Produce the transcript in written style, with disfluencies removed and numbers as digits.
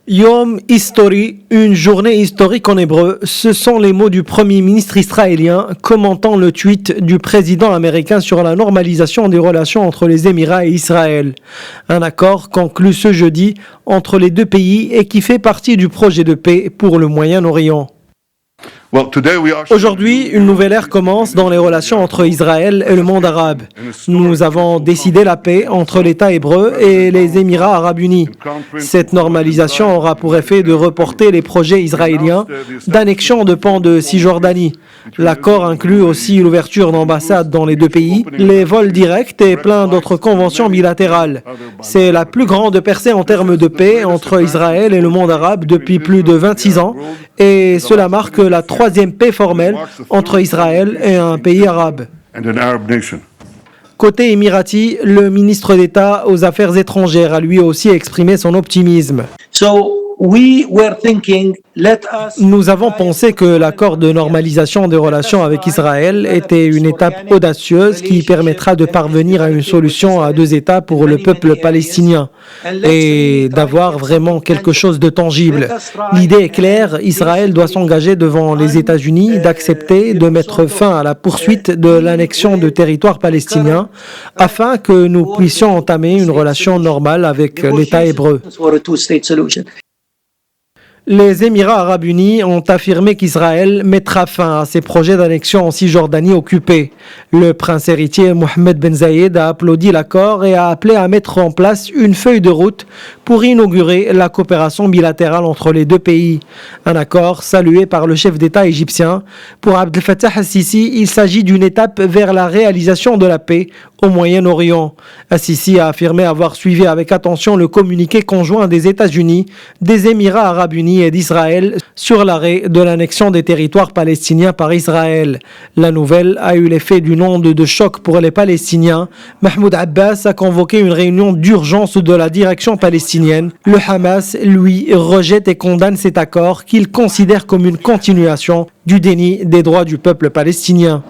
Yom Histori, une journée historique en hébreu, ce sont les mots du Premier ministre israélien commentant le tweet du président américain sur la normalisation des relations entre les Émirats et Israël. Un accord conclu ce jeudi entre les deux pays et qui fait partie du projet de paix pour le Moyen-Orient. Aujourd'hui, une nouvelle ère commence dans les relations entre Israël et le monde arabe. Nous avons décidé la paix entre l'État hébreu et les Émirats arabes unis. Cette normalisation aura pour effet de reporter les projets israéliens d'annexion de pans de Cisjordanie. L'accord inclut aussi l'ouverture d'ambassades dans les deux pays, les vols directs et plein d'autres conventions bilatérales. C'est la plus grande percée en termes de paix entre Israël et le monde arabe depuis plus de 26 ans et cela marque la troisième paix formelle entre Israël et un pays arabe. Côté émirati, le ministre d'État aux Affaires étrangères a lui aussi exprimé son optimisme. Nous avons pensé que l'accord de normalisation des relations avec Israël était une étape audacieuse qui permettra de parvenir à une solution à deux États pour le peuple palestinien et d'avoir vraiment quelque chose de tangible. L'idée est claire, Israël doit s'engager devant les États-Unis d'accepter de mettre fin à la poursuite de l'annexion de territoires palestiniens afin que nous puissions entamer une relation normale avec l'État hébreu. Les Émirats arabes unis ont affirmé qu'Israël mettra fin à ses projets d'annexion en Cisjordanie occupée. Le prince héritier Mohammed Ben Zayed a applaudi l'accord et a appelé à mettre en place une feuille de route pour inaugurer la coopération bilatérale entre les deux pays. Un accord salué par le chef d'État égyptien. Pour Abdel Fattah al-Sisi, il s'agit d'une étape vers la réalisation de la paix au Moyen-Orient. Al-Sisi a affirmé avoir suivi avec attention le communiqué conjoint des États-Unis, des Émirats arabes unis et d'Israël sur l'arrêt de l'annexion des territoires palestiniens par Israël. La nouvelle a eu l'effet d'une onde de choc pour les Palestiniens. Mahmoud Abbas a convoqué une réunion d'urgence de la direction palestinienne. Le Hamas, lui, rejette et condamne cet accord qu'il considère comme une continuation du déni des droits du peuple palestinien.